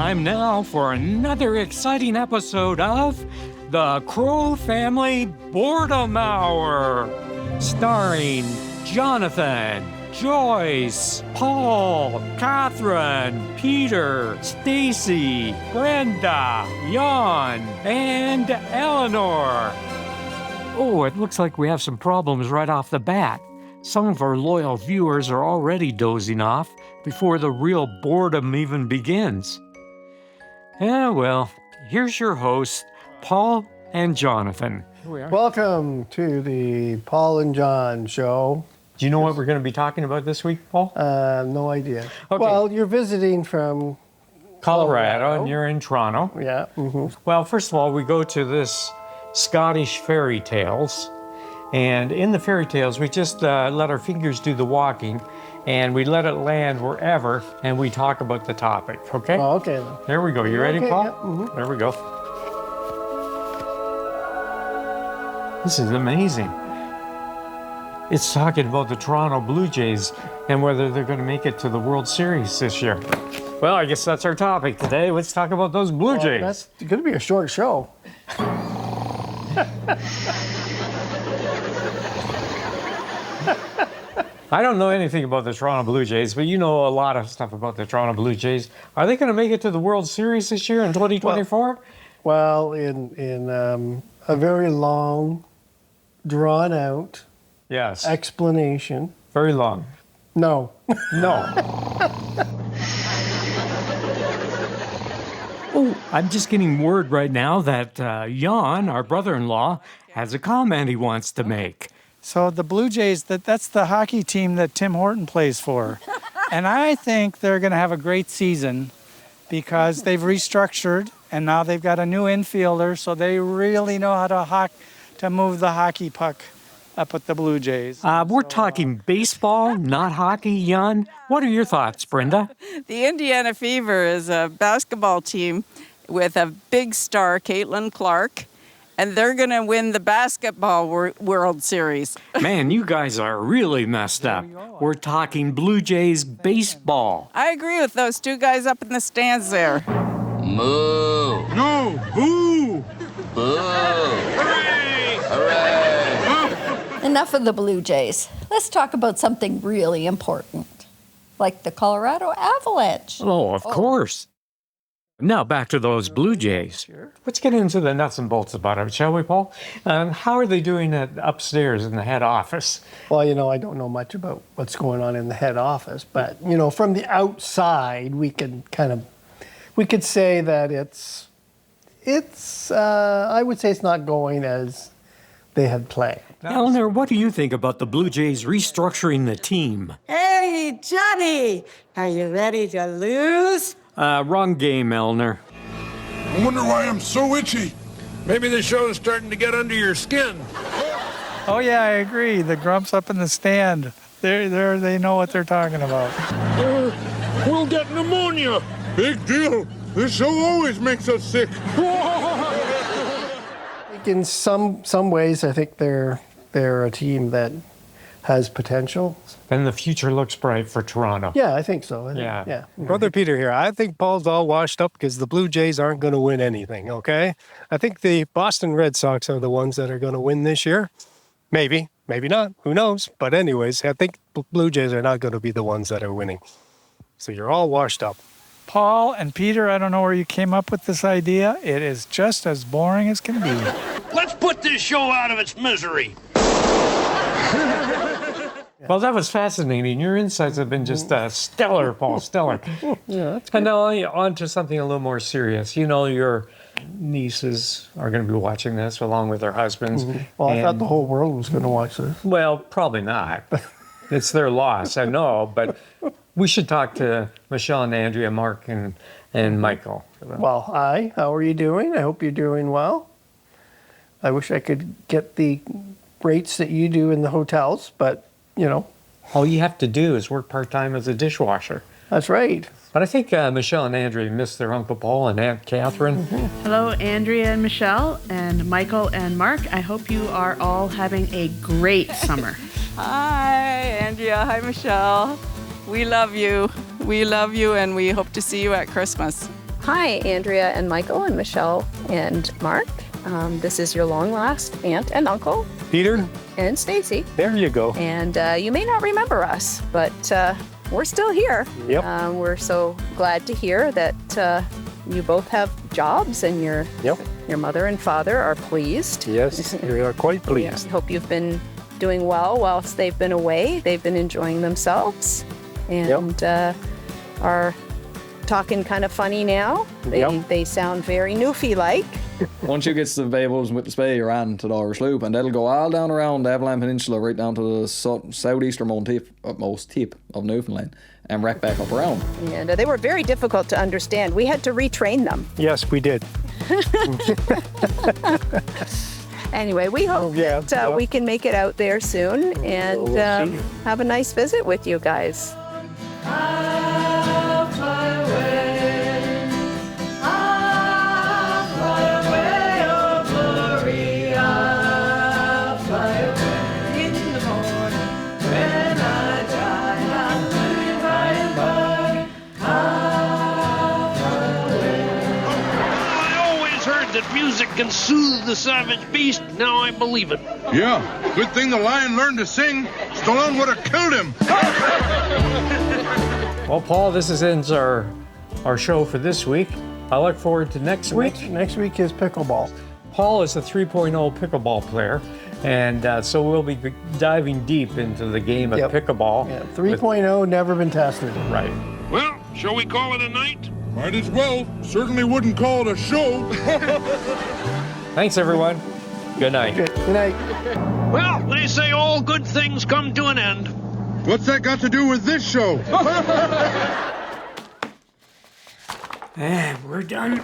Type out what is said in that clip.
time now for another exciting episode of the Crowe Family Boredom Hour, starring Jonathan, Joyce, Paul, Catherine, Peter, Stacy, Brenda, Jan, and Eleanor. Oh, it looks like we have some problems right off the bat. Some of our loyal viewers are already dozing off before the real boredom even begins. Yeah, well, here's your hosts, Paul and Jonathan. Here we are. Welcome to the Paul and John show. Do you know what we're going to be talking about this week, Paul? No idea. Okay. Well, you're visiting from Colorado, and you're in Toronto. Yeah. Mm-hmm. Well, first of all, we go to this Scottish fairy tales. And in the fairy tales, we just let our fingers do the walking, and we let it land wherever, and we talk about the topic, okay? Oh, okay. There we go. You ready, Okay, Paul? yeah, mhm. There we go. This is amazing. It's talking about the Toronto Blue Jays and whether they're going to make it to the World Series this year. Well, I guess that's our topic today. Let's talk about those Blue Jays. That's going to be a short show. I don't know anything about the Toronto Blue Jays, but you know a lot of stuff about the Toronto Blue Jays. Are they going to make it to the World Series this year in 2024? Well, in a very long, drawn-out Yes. explanation. Very long. No. No. Oh, I'm just getting word right now that Jan, our brother-in-law, has a comment he wants to make. So the Blue Jays, that's the hockey team that Tim Horton plays for. And I think they're going to have a great season because they've restructured and now they've got a new infielder, so they really know how to move the hockey puck up at the Blue Jays. We're talking baseball, not hockey, Jan. What are your thoughts, Brenda? The Indiana Fever is a basketball team with a big star, Caitlin Clark, and they're going to win the basketball World Series. Man, you guys are really messed up. We're talking Blue Jays baseball. I agree with those two guys up in the stands there. Moo! No, boo! Boo! Hooray! Hooray! Enough of the Blue Jays. Let's talk about something really important, like the Colorado Avalanche. Oh, of course. Now back to those Blue Jays. Let's get into the nuts and bolts about it, shall we, Paul? How are they doing it upstairs in the head office? Well, I don't know much about what's going on in the head office, but, from the outside, we could say that I would say it's not going as they had planned. Eleanor, what do you think about the Blue Jays restructuring the team? Hey, Johnny, are you ready to lose? Wrong game, Eleanor. I wonder why I'm so itchy. Maybe the show is starting to get under your skin. Oh yeah, I agree. The grumps up in the stand, they know what they're talking about. We'll get pneumonia. Big deal. This show always makes us sick. In some ways, I think they're a team that has potential. And the future looks bright for Toronto. Yeah, I think so. Yeah. Brother Peter here. I think Paul's all washed up because the Blue Jays aren't going to win anything, okay? I think the Boston Red Sox are the ones that are going to win this year. Maybe, maybe not. Who knows? But anyways, I think Blue Jays are not going to be the ones that are winning. So you're all washed up. Paul and Peter, I don't know where you came up with this idea. It is just as boring as can be. Let's put this show out of its misery. Well, that was fascinating. Your insights have been just stellar, Paul, stellar. Yeah, that's And now on to something a little more serious. Your nieces are going to be watching this along with their husbands. Mm-hmm. Well, I thought the whole world was going to watch this. Well, probably not. It's their loss, I know, but we should talk to Michelle and Andrea, Mark and Michael. Well, hi. How are you doing? I hope you're doing well. I wish I could get the rates that you do in the hotels, but, All you have to do is work part-time as a dishwasher. That's right. But I think Michelle and Andrea miss their Uncle Paul and Aunt Catherine. Mm-hmm. Hello, Andrea and Michelle, and Michael and Mark. I hope you are all having a great summer. Hi, Andrea. Hi, Michelle. We love you. We love you, and we hope to see you at Christmas. Hi, Andrea and Michael and Michelle and Mark. This is your long lost aunt and uncle, Peter? and Stacy. There you go. And you may not remember us, but we're still here. Yep. We're so glad to hear that you both have jobs and your mother and father are pleased. Yes, we are quite pleased. Yeah, hope you've been doing well whilst they've been away. They've been enjoying themselves and are talking kind of funny now. They sound very Newfie-like. Once you get to the Babels with the spay, you're on to the sloop, and that'll go all down around the Avalon Peninsula, right down to the southeasternmost tip of Newfoundland, and right back up around. And they were very difficult to understand. We had to retrain them. Yes, we did. Anyway, we hope that we can make it out there soon and have a nice visit with you guys. That music can soothe the savage beast. Now I believe it. Yeah, good thing the lion learned to sing. Stallone would have killed him. Well, Paul, this ends our show for this week. I look forward to next week. Next week is pickleball. Paul is a 3.0 pickleball player, and so we'll be diving deep into the game of pickleball. Yeah, 3.0, never been tested. Right. Well, shall we call it a night? Might as well. Certainly wouldn't call it a show. Thanks, everyone. Good night. Good night. Well, they say all good things come to an end. What's that got to do with this show? And we're done.